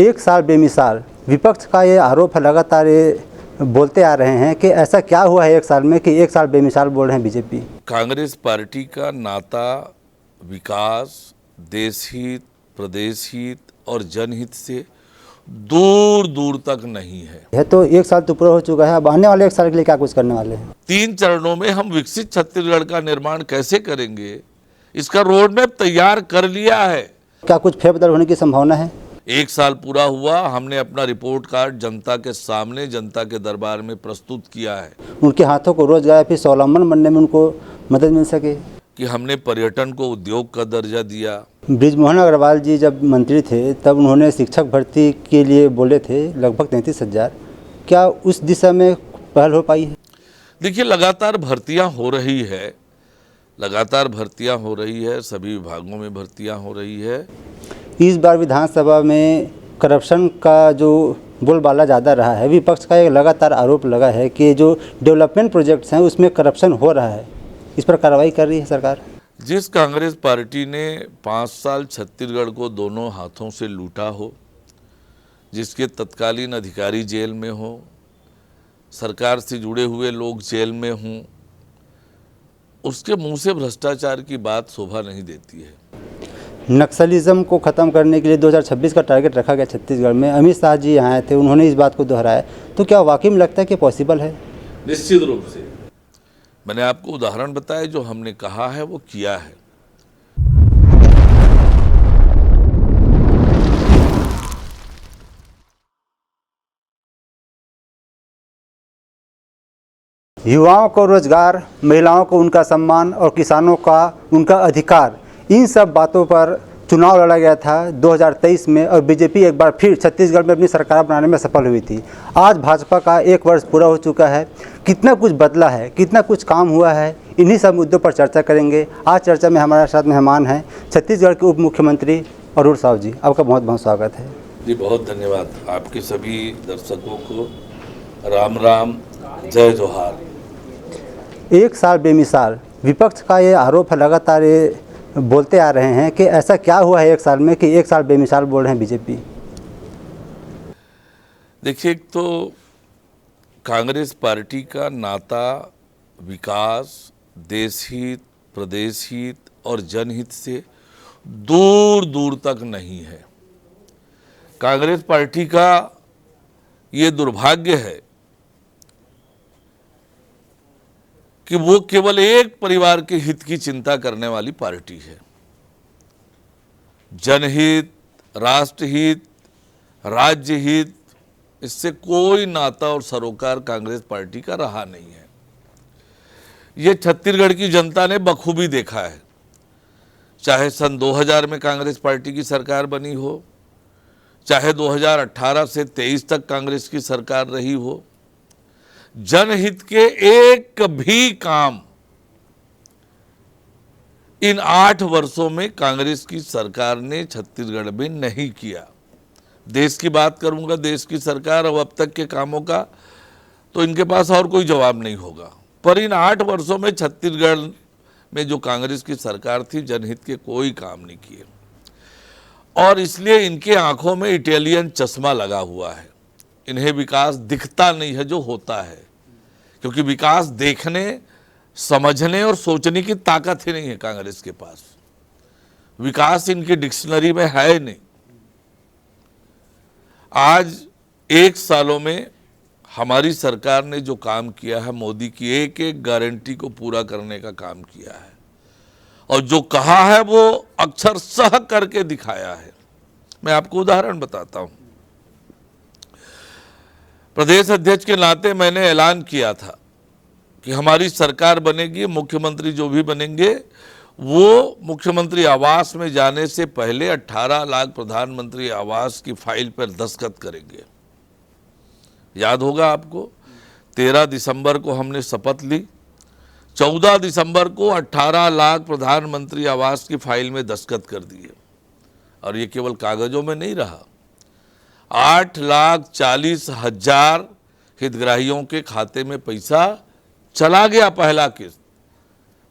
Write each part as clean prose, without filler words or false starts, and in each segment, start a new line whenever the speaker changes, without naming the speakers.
एक साल बेमिसाल, विपक्ष का ये आरोप है, लगातार ये बोलते आ रहे हैं कि ऐसा क्या हुआ है एक साल में कि एक साल बेमिसाल बोल रहे हैं बीजेपी।
कांग्रेस पार्टी का नाता विकास, देश हित, प्रदेश हित और जनहित से दूर दूर तक नहीं है।
तो एक साल तो पूरा हो चुका है, अब आने वाले एक साल के लिए क्या कुछ करने वाले हैं?
3 चरणों में हम विकसित छत्तीसगढ़ का निर्माण कैसे करेंगे, इसका रोड मैप तैयार कर लिया है।
क्या कुछ फेरबदल होने की संभावना है?
1 साल पूरा हुआ, हमने अपना रिपोर्ट कार्ड जनता के सामने, जनता के दरबार में प्रस्तुत किया है।
उनके हाथों को रोजगार फिर स्वावलंबन बनने में उनको मदद मिल सके
कि हमने पर्यटन को उद्योग का दर्जा दिया।
बृजमोहन अग्रवाल जी जब मंत्री थे तब उन्होंने शिक्षक भर्ती के लिए बोले थे लगभग 33,000। क्या उस दिशा में पहल हो पाई है?
देखिए, लगातार भर्तियां हो रही है, लगातार भर्तियां हो रही है, सभी विभागों में भर्तियां हो रही है।
इस बार विधानसभा में करप्शन का जो बोलबाला ज़्यादा रहा है। विपक्ष का एक लगातार आरोप लगा है कि जो डेवलपमेंट प्रोजेक्ट्स हैं उसमें करप्शन हो रहा है। इस पर कार्रवाई कर रही है सरकार?
जिस कांग्रेस पार्टी ने 5 साल छत्तीसगढ़ को दोनों हाथों से लूटा हो, जिसके तत्कालीन अधिकारी जेल में हो, सरकार से जुड़े हुए लोग जेल में हों, उसके मुंह से भ्रष्टाचार की बात शोभा नहीं देती है।
नक्सलिज्म को ख़त्म करने के लिए 2026 का टारगेट रखा गया छत्तीसगढ़ में। अमित शाह जी यहाँ आए थे, उन्होंने इस बात को दोहराया। तो क्या वाकई में लगता है कि पॉसिबल है?
निश्चित रूप से। मैंने आपको उदाहरण बताया, जो हमने कहा है वो किया है।
युवाओं को रोजगार, महिलाओं को उनका सम्मान और किसानों का उनका अधिकार, इन सब बातों पर चुनाव लड़ा गया था 2023 में और बीजेपी एक बार फिर छत्तीसगढ़ में अपनी सरकार बनाने में सफल हुई थी। आज भाजपा का 1 वर्ष पूरा हो चुका है। कितना कुछ बदला है, कितना कुछ काम हुआ है, इन्हीं सब मुद्दों पर चर्चा करेंगे। आज चर्चा में हमारे साथ मेहमान हैं छत्तीसगढ़ के उप मुख्यमंत्री अरूण साव जी। आपका बहुत बहुत स्वागत है
जी। बहुत धन्यवाद। आपके सभी दर्शकों को राम राम, जय जोहार।
एक साल बेमिसाल, विपक्ष का ये आरोप है, लगातार ये बोलते आ रहे हैं कि ऐसा क्या हुआ है एक साल में कि एक साल बेमिसाल बोल रहे हैं बीजेपी।
देखिए, एक तो कांग्रेस पार्टी का नाता विकास, देश हित, प्रदेश हित और जनहित से दूर दूर तक नहीं है। कांग्रेस पार्टी का ये दुर्भाग्य है कि वो केवल एक परिवार के हित की चिंता करने वाली पार्टी है। जनहित, राष्ट्रहित, राज्य हित, इससे कोई नाता और सरोकार कांग्रेस पार्टी का रहा नहीं है। ये छत्तीसगढ़ की जनता ने बखूबी देखा है। चाहे सन 2000 में कांग्रेस पार्टी की सरकार बनी हो, चाहे 2018 से 23 तक कांग्रेस की सरकार रही हो, जनहित के एक भी काम इन 8 वर्षों में कांग्रेस की सरकार ने छत्तीसगढ़ में नहीं किया। देश की बात करूंगा, देश की सरकार और अब तक के कामों का तो इनके पास और कोई जवाब नहीं होगा। पर इन 8 वर्षों में छत्तीसगढ़ में जो कांग्रेस की सरकार थी, जनहित के कोई काम नहीं किए और इसलिए इनके आंखों में इटालियन चश्मा लगा हुआ है। इन्हें विकास दिखता नहीं है जो होता है, क्योंकि विकास देखने, समझने और सोचने की ताकत ही नहीं है कांग्रेस के पास। विकास इनकी डिक्शनरी में है नहीं। आज 1 सालों में हमारी सरकार ने जो काम किया है, मोदी की एक एक गारंटी को पूरा करने का काम किया है और जो कहा है वो अक्षरशः करके दिखाया है। मैं आपको उदाहरण बताता हूं। प्रदेश अध्यक्ष के नाते मैंने ऐलान किया था कि हमारी सरकार बनेगी, मुख्यमंत्री जो भी बनेंगे वो मुख्यमंत्री आवास में जाने से पहले 18 लाख प्रधानमंत्री आवास की फाइल पर दस्तखत करेंगे। याद होगा आपको, 13 दिसंबर को हमने शपथ ली, 14 दिसंबर को 18 लाख प्रधानमंत्री आवास की फाइल में दस्तखत कर दिए और ये केवल कागजों में नहीं रहा। 8,40,000 हितग्राहियों के खाते में पैसा चला गया। पहला किस्त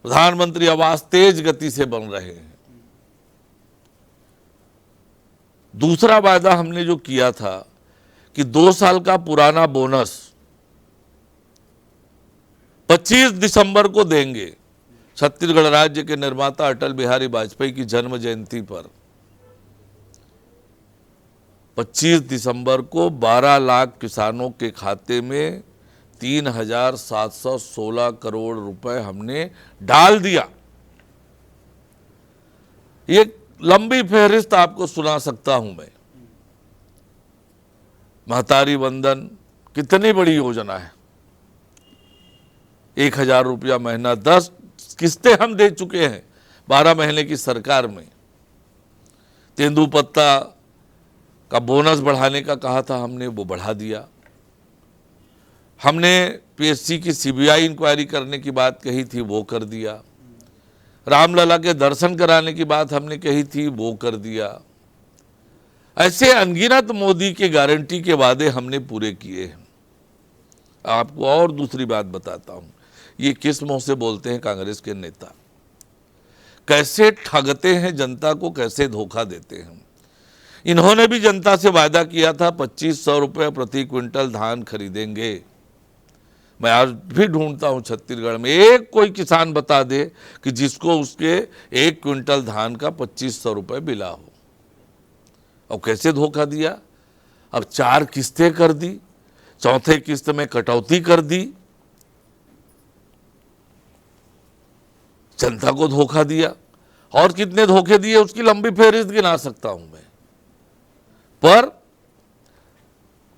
प्रधानमंत्री आवास तेज गति से बन रहे हैं। दूसरा वादा हमने जो किया था कि 2 साल का पुराना बोनस 25 दिसंबर को देंगे, छत्तीसगढ़ राज्य के निर्माता अटल बिहारी वाजपेयी की जन्म जयंती पर 25 दिसंबर को 12 लाख किसानों के खाते में 3,716 करोड़ रुपए हमने डाल दिया। ये लंबी फहरिस्त आपको सुना सकता हूं मैं। महतारी वंदन कितनी बड़ी योजना है, 1,000 रुपया महीना, 10 किस्तें हम दे चुके हैं 12 महीने की सरकार में। तेंदुपत्ता का बोनस बढ़ाने का कहा था हमने, वो बढ़ा दिया। हमने पीएससी की सीबीआई इंक्वायरी करने की बात कही थी, वो कर दिया। रामलला के दर्शन कराने की बात हमने कही थी, वो कर दिया। ऐसे अनगिनत मोदी के गारंटी के वादे हमने पूरे किए हैं। आपको और दूसरी बात बताता हूं, ये किस मुंह से बोलते हैं कांग्रेस के नेता, कैसे ठगते हैं जनता को, कैसे धोखा देते हैं। इन्होंने भी जनता से वादा किया था 2500 रुपये प्रति क्विंटल धान खरीदेंगे। मैं आज भी ढूंढता हूं छत्तीसगढ़ में एक कोई किसान बता दे कि जिसको उसके 1 क्विंटल धान का 2500 रुपये मिला हो। और कैसे धोखा दिया, अब 4 किस्तें कर दी, चौथे किस्त में कटौती कर दी, जनता को धोखा दिया। और कितने धोखे दिए उसकी लंबी फहरिस्त गिना सकता हूं मैं। पर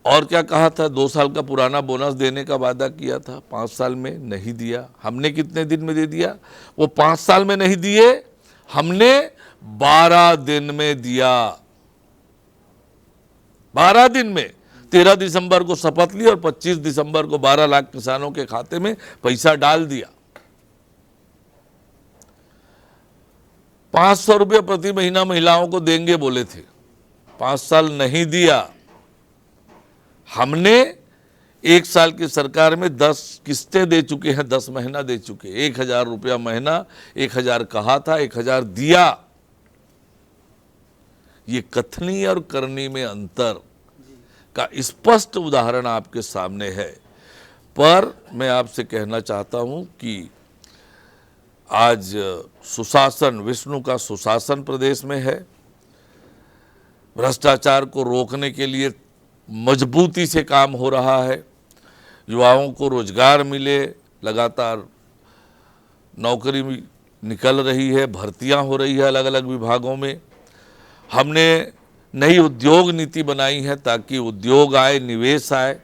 और क्या कहा था, 2 साल का पुराना बोनस देने का वादा किया था, 5 साल में नहीं दिया। हमने कितने दिन में दे दिया, वो 5 साल में नहीं दिए, हमने 12 दिन में दिया। 12 दिन में 13 दिसंबर को शपथ ली और 25 दिसंबर को 12 लाख किसानों के खाते में पैसा डाल दिया। 500 रुपये प्रति महीना महिलाओं को देंगे बोले थे, 5 साल नहीं दिया। हमने 1 साल की सरकार में 10 किस्तें दे चुके हैं, 10 महीना दे चुके, 1,000 रुपया महीना, 1,000 कहा था, 1,000 दिया। ये कथनी और करनी में अंतर का स्पष्ट उदाहरण आपके सामने है। पर मैं आपसे कहना चाहता हूं कि आज सुशासन, विष्णु का सुशासन प्रदेश में है। भ्रष्टाचार को रोकने के लिए मजबूती से काम हो रहा है। युवाओं को रोजगार मिले, लगातार नौकरी निकल रही है, भर्तियां हो रही है अलग अलग विभागों में। हमने नई उद्योग नीति बनाई है ताकि उद्योग आए, निवेश आए।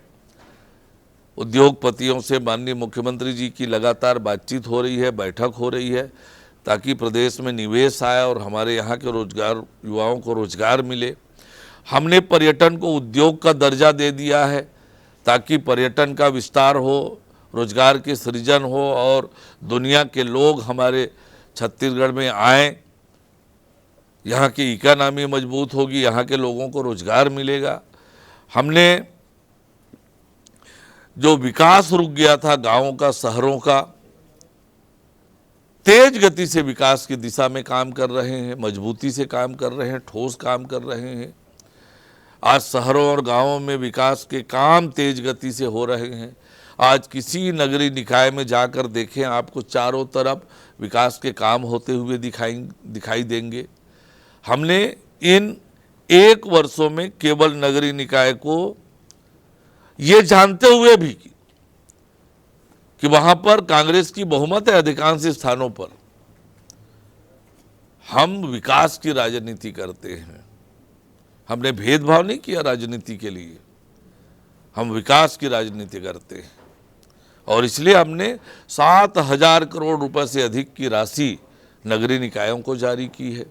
उद्योगपतियों से माननीय मुख्यमंत्री जी की लगातार बातचीत हो रही है, बैठक हो रही है, ताकि प्रदेश में निवेश आए और हमारे यहाँ के रोजगार, युवाओं को रोजगार मिले। हमने पर्यटन को उद्योग का दर्जा दे दिया है ताकि पर्यटन का विस्तार हो, रोजगार के सृजन हो और दुनिया के लोग हमारे छत्तीसगढ़ में आएँ। यहाँ की इकोनॉमी मजबूत होगी, यहाँ के लोगों को रोजगार मिलेगा। हमने जो विकास रुक गया था गांवों का, शहरों का, तेज गति से विकास की दिशा में काम कर रहे हैं, मजबूती से काम कर रहे हैं, ठोस काम कर रहे हैं। आज शहरों और गांवों में विकास के काम तेज गति से हो रहे हैं। आज किसी नगरीय निकाय में जाकर देखें, आपको चारों तरफ विकास के काम होते हुए दिखाई देंगे। हमने इन 1 वर्षों में केवल नगरीय निकाय को ये जानते हुए भी कि वहां पर कांग्रेस की बहुमत है अधिकांश स्थानों पर, हम विकास की राजनीति करते हैं। हमने भेदभाव नहीं किया राजनीति के लिए, हम विकास की राजनीति करते हैं। और इसलिए हमने 7,000 करोड़ रुपए से अधिक की राशि नगरीय निकायों को जारी की है।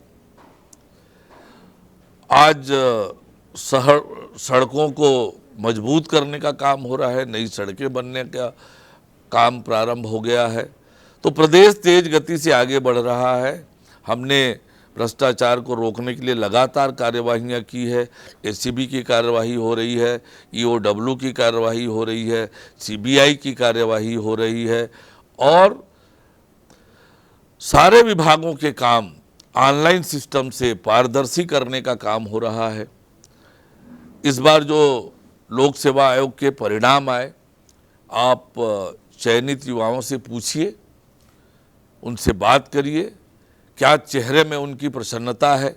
आज सड़कों को मजबूत करने का काम हो रहा है, नई सड़कें बनने का काम प्रारंभ हो गया है। तो प्रदेश तेज गति से आगे बढ़ रहा है। हमने भ्रष्टाचार को रोकने के लिए लगातार कार्यवाहियाँ की है। एसीबी की कार्यवाही हो रही है, ईओडब्ल्यू की कार्यवाही हो रही है, सीबीआई की कार्यवाही हो रही है और सारे विभागों के काम ऑनलाइन सिस्टम से पारदर्शी करने का काम हो रहा है। इस बार जो लोक सेवा आयोग के परिणाम आए, आप चयनित युवाओं से पूछिए, उनसे बात करिए, क्या चेहरे में उनकी प्रसन्नता है।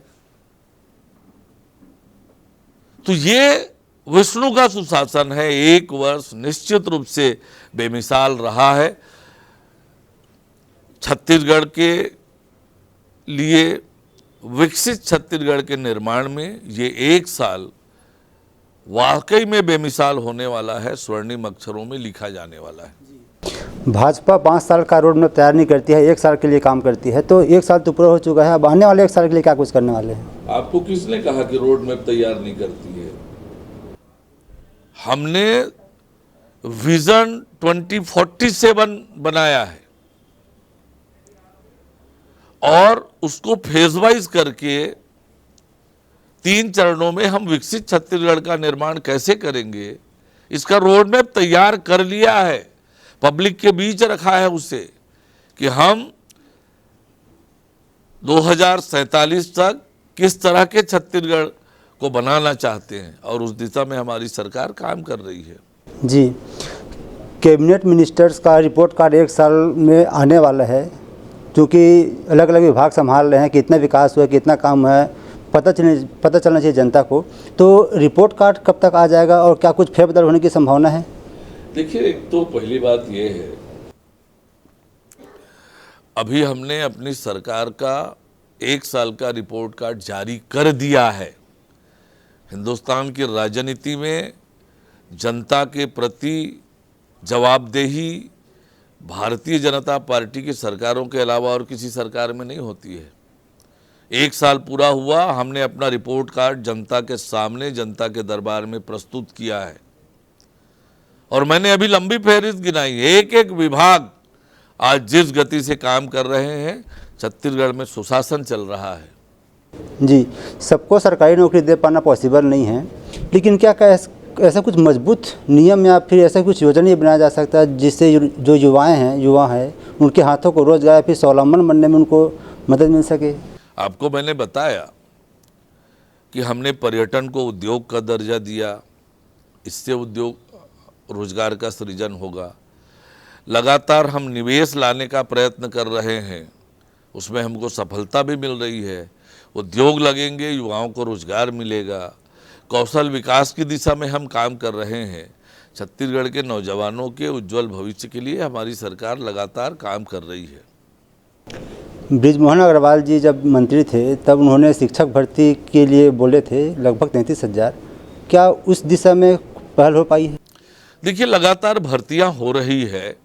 तो ये विष्णु का सुशासन है। 1 वर्ष निश्चित रूप से बेमिसाल रहा है। छत्तीसगढ़ के लिए विकसित छत्तीसगढ़ के निर्माण में ये 1 साल वाकई में बेमिसाल होने वाला है, स्वर्णिम अक्षरों में लिखा जाने वाला है।
भाजपा 5 साल का रोड मैप तैयार नहीं करती है, 1 साल के लिए काम करती है। तो 1 साल तो पूरा हो चुका है, अब आने वाले 1 साल के लिए क्या कुछ करने वाले हैं?
आपको किसने कहा कि रोड मैप तैयार नहीं करती है? हमने विजन 2047 बनाया है और उसको फेज वाइज करके 3 चरणों में हम विकसित छत्तीसगढ़ का निर्माण कैसे करेंगे, इसका रोड मैप तैयार कर लिया है, पब्लिक के बीच रखा है उसे, कि हम 2047 तक किस तरह के छत्तीसगढ़ को बनाना चाहते हैं और उस दिशा में हमारी सरकार काम कर रही है।
जी, कैबिनेट मिनिस्टर्स का रिपोर्ट कार्ड 1 साल में आने वाला है, क्योंकि अलग अलग विभाग संभाल रहे हैं, कितना विकास हुआ, कितना काम है, पता चलना चाहिए जनता को। तो रिपोर्ट कार्ड कब तक आ जाएगा और क्या कुछ फेरबदल होने की संभावना है?
देखिए, एक तो पहली बात ये है, अभी हमने अपनी सरकार का 1 साल का रिपोर्ट कार्ड जारी कर दिया है। हिंदुस्तान की राजनीति में जनता के प्रति जवाबदेही भारतीय जनता पार्टी की सरकारों के अलावा और किसी सरकार में नहीं होती है। 1 साल पूरा हुआ, हमने अपना रिपोर्ट कार्ड जनता के सामने, जनता के दरबार में प्रस्तुत किया है और मैंने अभी लंबी फहरिस्त गिनाई। एक एक विभाग आज जिस गति से काम कर रहे हैं, छत्तीसगढ़ में सुशासन चल रहा है।
जी, सबको सरकारी नौकरी दे पाना पॉसिबल नहीं है, लेकिन क्या ऐसा कुछ मजबूत नियम या फिर ऐसा कुछ योजना नहीं बनाया जा सकता जिससे जो युवा हैं उनके हाथों को रोजगार या फिर स्वावलंबन बनने में उनको मदद मिल सके?
आपको मैंने बताया कि हमने पर्यटन को उद्योग का दर्जा दिया, इससे उद्योग रोजगार का सृजन होगा। लगातार हम निवेश लाने का प्रयत्न कर रहे हैं, उसमें हमको सफलता भी मिल रही है। उद्योग लगेंगे, युवाओं को रोजगार मिलेगा। कौशल विकास की दिशा में हम काम कर रहे हैं। छत्तीसगढ़ के नौजवानों के उज्जवल भविष्य के लिए हमारी सरकार लगातार काम कर रही है।
बृजमोहन अग्रवाल जी जब मंत्री थे तब उन्होंने शिक्षक भर्ती के लिए बोले थे लगभग 33,000। क्या उस दिशा में पहल हो पाई है?
देखिए, लगातार भर्तियां हो रही है,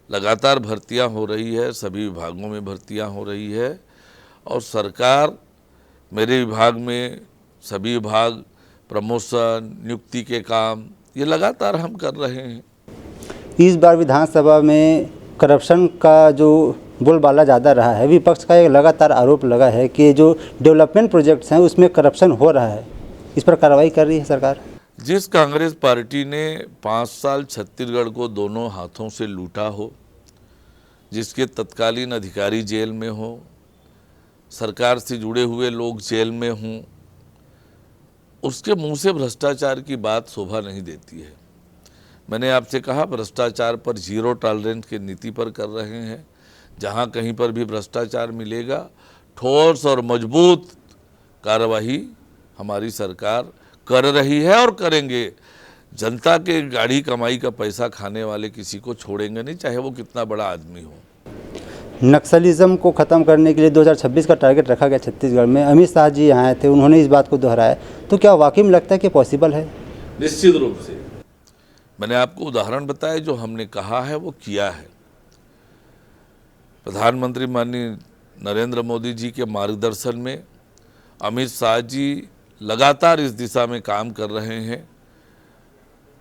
लगातार भर्तियां हो रही है, सभी विभागों में भर्तियां हो रही है और सरकार, मेरे विभाग में सभी विभाग, प्रमोशन, नियुक्ति के काम, ये लगातार हम कर रहे हैं।
इस बार विधानसभा में करप्शन का जो बोलबाला ज़्यादा रहा है। विपक्ष का एक लगातार आरोप लगा है कि जो डेवलपमेंट प्रोजेक्ट्स हैं उसमें करप्शन हो रहा है। इस पर कार्रवाई कर रही है सरकार?
जिस कांग्रेस पार्टी ने 5 साल छत्तीसगढ़ को दोनों हाथों से लूटा हो, जिसके तत्कालीन अधिकारी जेल में हो, सरकार से जुड़े हुए लोग जेल में हों, उसके मुंह से भ्रष्टाचार की बात शोभा नहीं देती है। मैंने आपसे कहा, भ्रष्टाचार पर 0 टॉलरेंस की नीति पर कर रहे हैं। जहां कहीं पर भी भ्रष्टाचार मिलेगा, ठोस और मजबूत कार्रवाई हमारी सरकार कर रही है और करेंगे। जनता के गाढ़ी कमाई का पैसा खाने वाले किसी को छोड़ेंगे नहीं, चाहे वो कितना बड़ा आदमी हो।
नक्सलिज्म को ख़त्म करने के लिए 2026 का टारगेट रखा गया छत्तीसगढ़ में। अमित शाह जी यहाँ आए थे, उन्होंने इस बात को दोहराया। तो क्या वाकई में लगता है कि पॉसिबल है?
निश्चित रूप से। मैंने आपको उदाहरण बताया, जो हमने कहा है वो किया है। प्रधानमंत्री माननीय नरेंद्र मोदी जी के मार्गदर्शन में अमित शाह जी लगातार इस दिशा में काम कर रहे हैं।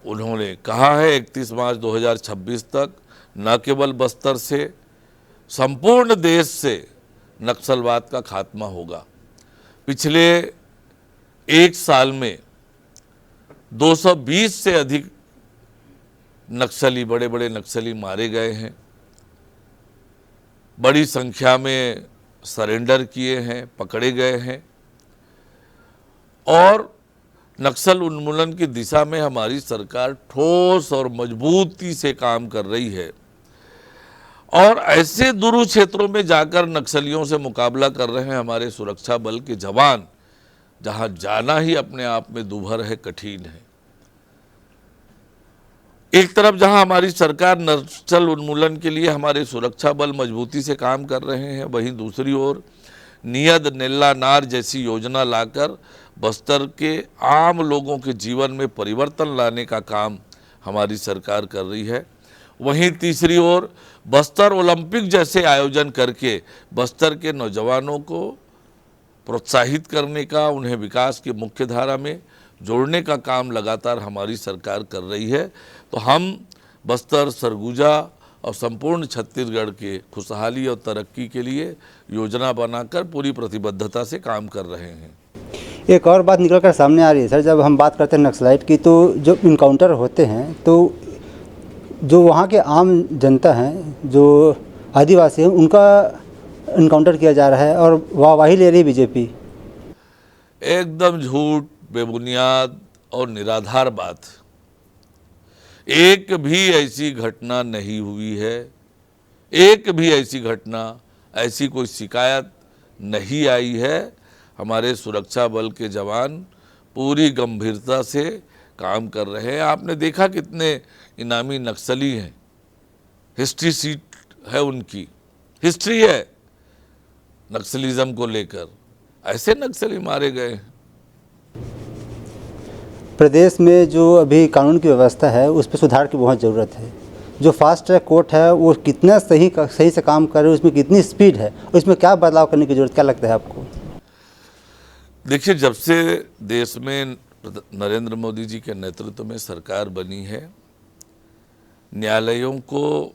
उन्होंने कहा है 31 मार्च 2026 तक न केवल बस्तर से, संपूर्ण देश से नक्सलवाद का खात्मा होगा। पिछले 1 साल में 220 से अधिक नक्सली, बड़े बड़े नक्सली मारे गए हैं। बड़ी संख्या में सरेंडर किए हैं, पकड़े गए हैं और नक्सल उन्मूलन की दिशा में हमारी सरकार ठोस और मजबूती से काम कर रही है और ऐसे दूर क्षेत्रों में जाकर नक्सलियों से मुकाबला कर रहे हैं हमारे सुरक्षा बल के जवान, जहां जाना ही अपने आप में दूभर है, कठिन है। एक तरफ जहां हमारी सरकार नक्सल उन्मूलन के लिए हमारे सुरक्षा बल मजबूती से काम कर रहे हैं, वहीं दूसरी ओर नियत नेल्ला नार जैसी योजना लाकर बस्तर के आम लोगों के जीवन में परिवर्तन लाने का काम हमारी सरकार कर रही है। वहीं तीसरी ओर बस्तर ओलंपिक जैसे आयोजन करके बस्तर के नौजवानों को प्रोत्साहित करने का, उन्हें विकास की मुख्य धारा में जोड़ने का काम लगातार हमारी सरकार कर रही है। तो हम बस्तर, सरगुजा और संपूर्ण छत्तीसगढ़ के खुशहाली और तरक्की के लिए योजना बनाकर पूरी प्रतिबद्धता से काम कर रहे हैं।
एक और बात निकल कर सामने आ रही है सर, जब हम बात करते हैं नक्सलाइट की, तो जो इनकाउंटर होते हैं तो जो वहाँ के आम जनता हैं, जो आदिवासी हैं, उनका इनकाउंटर किया जा रहा है और वाहवाही ले रही है बीजेपी।
एकदम झूठ, बेबुनियाद और निराधार बात। एक भी ऐसी घटना नहीं हुई है, एक भी ऐसी घटना, ऐसी कोई शिकायत नहीं आई है। हमारे सुरक्षा बल के जवान पूरी गंभीरता से काम कर रहे हैं। आपने देखा कितने इनामी नक्सली हैं, हिस्ट्री सीट है उनकी, हिस्ट्री है नक्सलिज्म को लेकर, ऐसे नक्सली मारे गए हैं।
प्रदेश में जो अभी कानून की व्यवस्था है उस पर सुधार की बहुत ज़रूरत है। जो फास्ट ट्रैक कोर्ट है वो कितना सही से काम कर रहे हैं, उसमें कितनी स्पीड है, उसमें क्या बदलाव करने की ज़रूरत, क्या लगता है आपको?
देखिए, जब से देश में नरेंद्र मोदी जी के नेतृत्व में सरकार बनी है, न्यायालयों को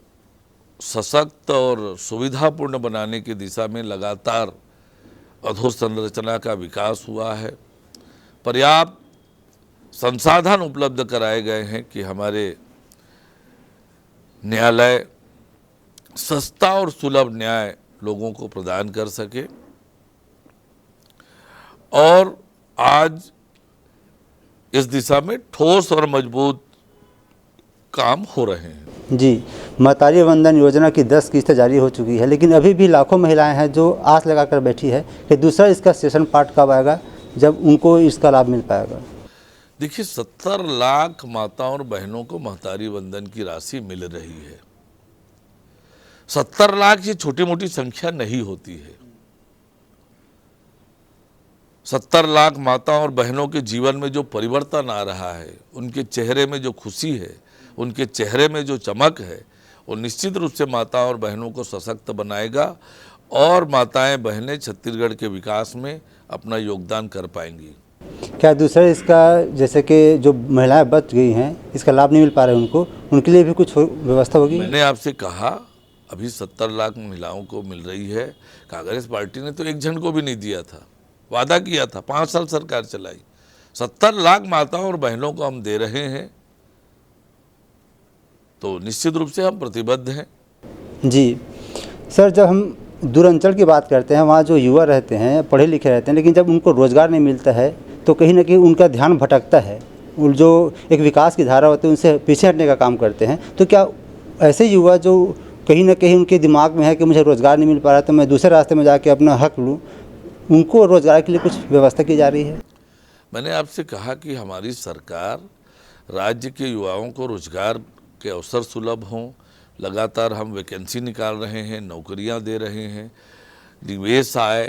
सशक्त और सुविधापूर्ण बनाने की दिशा में लगातार अधोसंरचना का विकास हुआ है। पर्याप्त संसाधन उपलब्ध कराए गए हैं कि हमारे न्यायालय सस्ता और सुलभ न्याय लोगों को प्रदान कर सके और आज इस दिशा में ठोस और मजबूत काम हो रहे हैं।
जी, महतारी वंदन योजना की 10 किस्तें जारी हो चुकी है, लेकिन अभी भी लाखों महिलाएं हैं जो आस लगाकर बैठी है कि दूसरा इसका सेशन पार्ट कब आएगा, जब उनको इसका लाभ मिल पाएगा।
देखिए, 70 लाख माताओं और बहनों को महतारी वंदन की राशि मिल रही है। 70 लाख ये छोटी मोटी संख्या नहीं होती है। 70 लाख माताओं और बहनों के जीवन में जो परिवर्तन आ रहा है, उनके चेहरे में जो खुशी है, उनके चेहरे में जो चमक है, वो निश्चित रूप से माताओं और बहनों को सशक्त बनाएगा और माताएं बहनें छत्तीसगढ़ के विकास में अपना योगदान कर पाएंगी।
क्या दूसरा इसका, जैसे कि जो महिलाएं बच गई हैं, इसका लाभ नहीं मिल पा रहा है उनको, उनके लिए भी कुछ व्यवस्था होगी?
मैंने आपसे कहा अभी 70 लाख महिलाओं को मिल रही है। कांग्रेस पार्टी ने तो एक जन को भी नहीं दिया था, वादा किया था, 5 साल सरकार चलाई। 70 लाख माताओं और बहनों को हम दे रहे हैं, तो निश्चित रूप से हम प्रतिबद्ध हैं।
जी सर, जब हम दूरांचल की बात करते हैं, वहाँ जो युवा रहते हैं, पढ़े लिखे रहते हैं, लेकिन जब उनको रोज़गार नहीं मिलता है तो कहीं ना कहीं उनका ध्यान भटकता है। जो एक विकास की धारा होती है उनसे पीछे हटने का काम करते हैं। तो क्या ऐसे युवा जो कहीं ना कहीं उनके दिमाग में है कि मुझे रोज़गार नहीं मिल पा रहा तो मैं दूसरे रास्ते में जाके अपना हक लूँ, उनको रोज़गार के लिए कुछ व्यवस्था की जा रही है?
मैंने आपसे कहा कि हमारी सरकार राज्य के युवाओं को रोजगार के अवसर सुलभ हों, लगातार हम वैकेंसी निकाल रहे हैं, नौकरियां दे रहे हैं, निवेश आए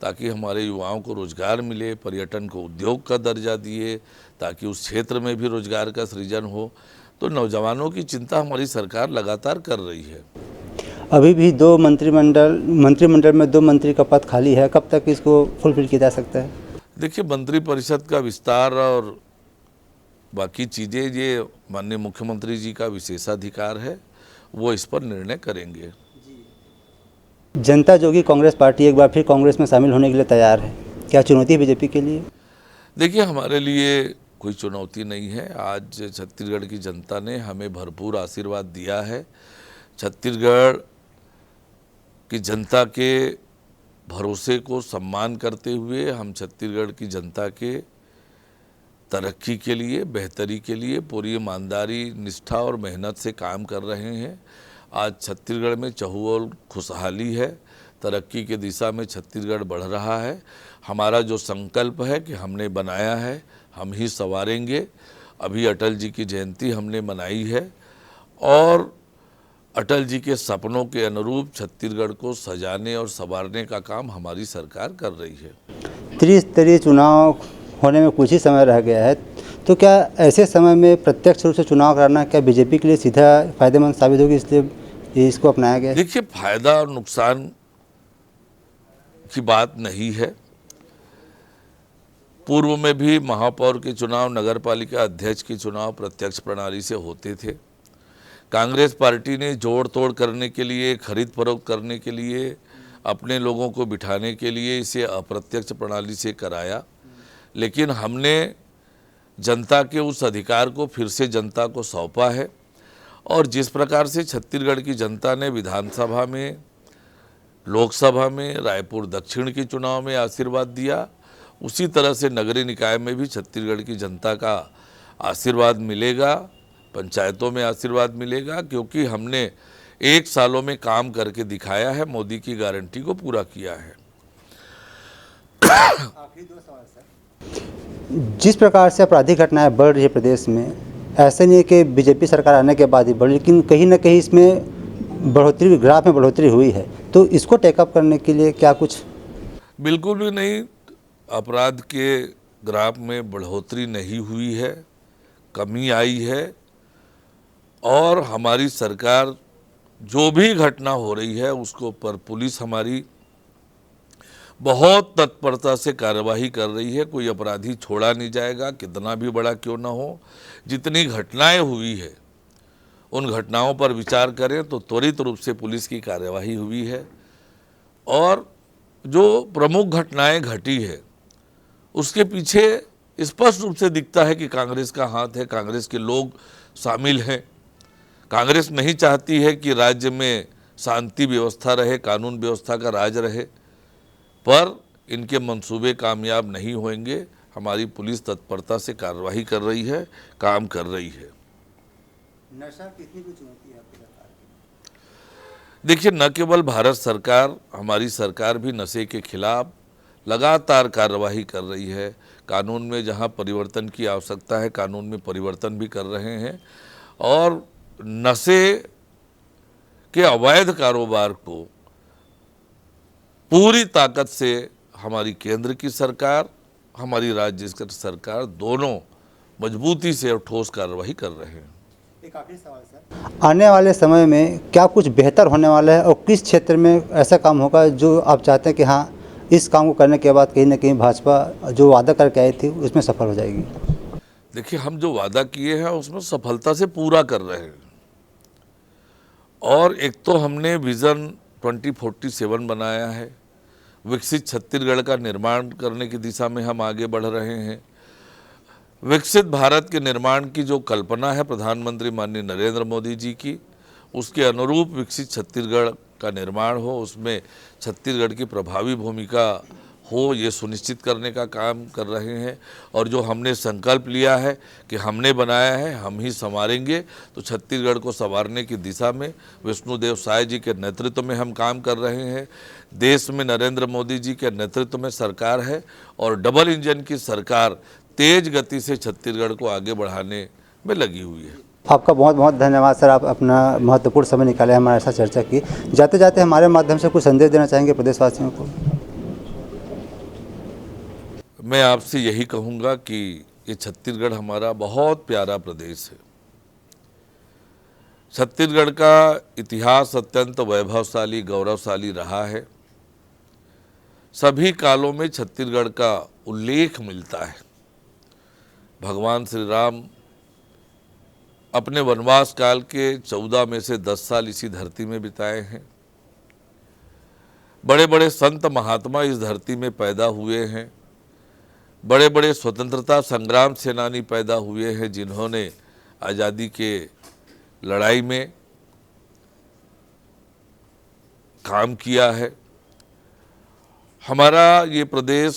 ताकि हमारे युवाओं को रोजगार मिले, पर्यटन को उद्योग का दर्जा दिए ताकि उस क्षेत्र में भी रोजगार का सृजन हो। तो नौजवानों की चिंता हमारी सरकार लगातार कर रही है।
अभी भी मंत्रिमंडल में 2 मंत्री का पद खाली है, कब तक इसको फुलफिल किया जा सकता है?
देखिए, मंत्रिपरिषद का विस्तार और बाकी चीज़ें ये माननीय मुख्यमंत्री जी का विशेषाधिकार है, वो इस पर निर्णय करेंगे।
जनता जोगी कांग्रेस पार्टी एक बार फिर कांग्रेस में शामिल होने के लिए तैयार है, क्या चुनौती है बीजेपी के लिए?
देखिए, हमारे लिए कोई चुनौती नहीं है। आज छत्तीसगढ़ की जनता ने हमें भरपूर आशीर्वाद दिया है। छत्तीसगढ़ की जनता के भरोसे को सम्मान करते हुए हम छत्तीसगढ़ की जनता के तरक्की के लिए, बेहतरी के लिए पूरी ईमानदारी, निष्ठा और मेहनत से काम कर रहे हैं। आज छत्तीसगढ़ में चहुओर खुशहाली है, तरक्की की दिशा में छत्तीसगढ़ बढ़ रहा है। हमारा जो संकल्प है कि हमने बनाया है, हम ही संवारेंगे। अभी अटल जी की जयंती हमने मनाई है और अटल जी के सपनों के अनुरूप छत्तीसगढ़ को सजाने और संवारने का काम हमारी सरकार कर रही है।
त्रिस्तरीय चुनाव होने में कुछ ही समय रह गया है, तो क्या ऐसे समय में प्रत्यक्ष रूप से चुनाव कराना क्या बीजेपी के लिए सीधा फायदेमंद साबित होगी, इसलिए इसको अपनाया गया है?
देखिए, फायदा और नुकसान की बात नहीं है। पूर्व में भी महापौर के चुनाव, नगर पालिका अध्यक्ष के चुनाव प्रत्यक्ष प्रणाली से होते थे। कांग्रेस पार्टी ने जोड़ तोड़ करने के लिए, खरीद फरोख्त करने के लिए, अपने लोगों को बिठाने के लिए इसे अप्रत्यक्ष प्रणाली से कराया। लेकिन हमने जनता के उस अधिकार को फिर से जनता को सौंपा है और जिस प्रकार से छत्तीसगढ़ की जनता ने विधानसभा में, लोकसभा में, रायपुर दक्षिण के चुनाव में आशीर्वाद दिया, उसी तरह से नगरीय निकाय में भी छत्तीसगढ़ की जनता का आशीर्वाद मिलेगा, पंचायतों में आशीर्वाद मिलेगा, क्योंकि हमने 1 सालों में काम करके दिखाया है, मोदी की गारंटी को पूरा किया है।
आखिरी 2 सवाल सर। जिस प्रकार से आपराधिक घटनाएं बढ़ रही है प्रदेश में, ऐसे नहीं है कि बीजेपी सरकार आने के बाद ही बढ़ी, लेकिन कहीं ना कहीं इसमें बढ़ोतरी, ग्राफ में बढ़ोतरी हुई है, तो इसको टेकअप करने के लिए क्या कुछ?
बिल्कुल भी नहीं, अपराध के ग्राफ में बढ़ोतरी नहीं हुई है, कमी आई है। और हमारी सरकार जो भी घटना हो रही है उसको पर पुलिस हमारी बहुत तत्परता से कार्यवाही कर रही है। कोई अपराधी छोड़ा नहीं जाएगा, कितना भी बड़ा क्यों ना हो। जितनी घटनाएं हुई है उन घटनाओं पर विचार करें तो त्वरित रूप से पुलिस की कार्यवाही हुई है और जो प्रमुख घटनाएं घटी है उसके पीछे स्पष्ट रूप से दिखता है कि कांग्रेस का हाथ है, कांग्रेस के लोग शामिल हैं। कांग्रेस नहीं चाहती है कि राज्य में शांति व्यवस्था रहे, कानून व्यवस्था का राज रहे, पर इनके मंसूबे कामयाब नहीं होंगे। हमारी पुलिस तत्परता से कार्रवाई कर रही है, काम कर रही है।
नशा कितनी भी चुनौती है आपकी सरकार की?
देखिए, न केवल भारत सरकार, हमारी सरकार भी नशे के खिलाफ लगातार कार्रवाई कर रही है। कानून में जहां परिवर्तन की आवश्यकता है, कानून में परिवर्तन भी कर रहे हैं और नशे के अवैध कारोबार को पूरी ताकत से हमारी केंद्र की सरकार, हमारी राज्य सरकार दोनों मजबूती से और ठोस कार्रवाई कर रहे हैं।
एक आखिरी सवाल सर, आने वाले समय में क्या कुछ बेहतर होने वाला है और किस क्षेत्र में ऐसा काम होगा जो आप चाहते हैं कि हाँ, इस काम को करने के बाद कहीं ना कहीं भाजपा जो वादा करके आई थी उसमें सफल हो जाएगी?
देखिए, हम जो वादा किए हैं उसमें सफलता से पूरा कर रहे हैं। और एक तो हमने विज़न 2047 बनाया है, विकसित छत्तीसगढ़ का निर्माण करने की दिशा में हम आगे बढ़ रहे हैं। विकसित भारत के निर्माण की जो कल्पना है प्रधानमंत्री माननीय नरेंद्र मोदी जी की, उसके अनुरूप विकसित छत्तीसगढ़ का निर्माण हो, उसमें छत्तीसगढ़ की प्रभावी भूमिका हो, ये सुनिश्चित करने का काम कर रहे हैं। और जो हमने संकल्प लिया है कि हमने बनाया है, हम ही संवारेंगे, तो छत्तीसगढ़ को संवारने की दिशा में विष्णुदेव साय जी के नेतृत्व में हम काम कर रहे हैं। देश में नरेंद्र मोदी जी के नेतृत्व में सरकार है और डबल इंजन की सरकार तेज गति से छत्तीसगढ़ को आगे बढ़ाने में लगी हुई है।
आपका बहुत बहुत धन्यवाद सर, आप अपना महत्वपूर्ण समय निकाले, हमारे साथ चर्चा की। जाते जाते हमारे माध्यम से कुछ संदेश देना चाहेंगे प्रदेशवासियों को?
मैं आपसे यही कहूँगा कि ये छत्तीसगढ़ हमारा बहुत प्यारा प्रदेश है। छत्तीसगढ़ का इतिहास अत्यंत वैभवशाली, गौरवशाली रहा है। सभी कालों में छत्तीसगढ़ का उल्लेख मिलता है। भगवान श्री राम अपने वनवास काल के 14 में से 10 साल इसी धरती में बिताए हैं। बड़े बड़े संत महात्मा इस धरती में पैदा हुए हैं। बड़े बड़े स्वतंत्रता संग्राम सेनानी पैदा हुए हैं जिन्होंने आज़ादी के लड़ाई में काम किया है। हमारा ये प्रदेश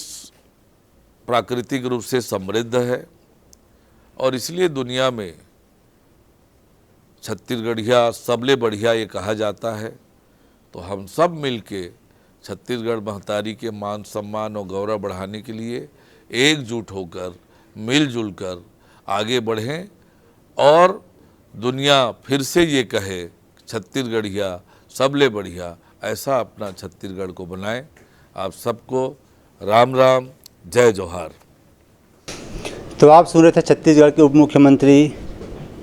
प्राकृतिक रूप से समृद्ध है और इसलिए दुनिया में छत्तीसगढ़िया सबले बढ़िया ये कहा जाता है। तो हम सब मिलके छत्तीसगढ़ महतारी के मान सम्मान और गौरव बढ़ाने के लिए एकजुट होकर मिलजुल कर आगे बढ़ें और दुनिया फिर से ये कहे छत्तीसगढ़िया सबले बढ़िया, ऐसा अपना छत्तीसगढ़ को बनाएं। आप सबको राम राम, जय जोहार।
तो आप सुन रहे थे छत्तीसगढ़ के उप मुख्यमंत्री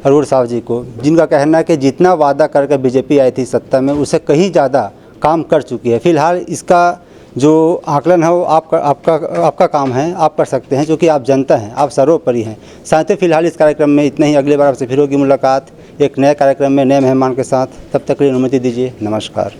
अरूण साव जी को, जिनका कहना है कि जितना वादा करके बीजेपी आई थी सत्ता में, उससे कहीं ज़्यादा काम कर चुकी है। फिलहाल इसका जो आकलन है वो आपका काम है, आप कर सकते हैं, क्योंकि आप जनता हैं, आप सर्वोपरि हैं। साथियों, फिलहाल इस कार्यक्रम में इतना ही। अगली बार आपसे फिर होगी मुलाकात एक नए कार्यक्रम में नए मेहमान के साथ। तब तक के लिए अनुमति दीजिए। नमस्कार।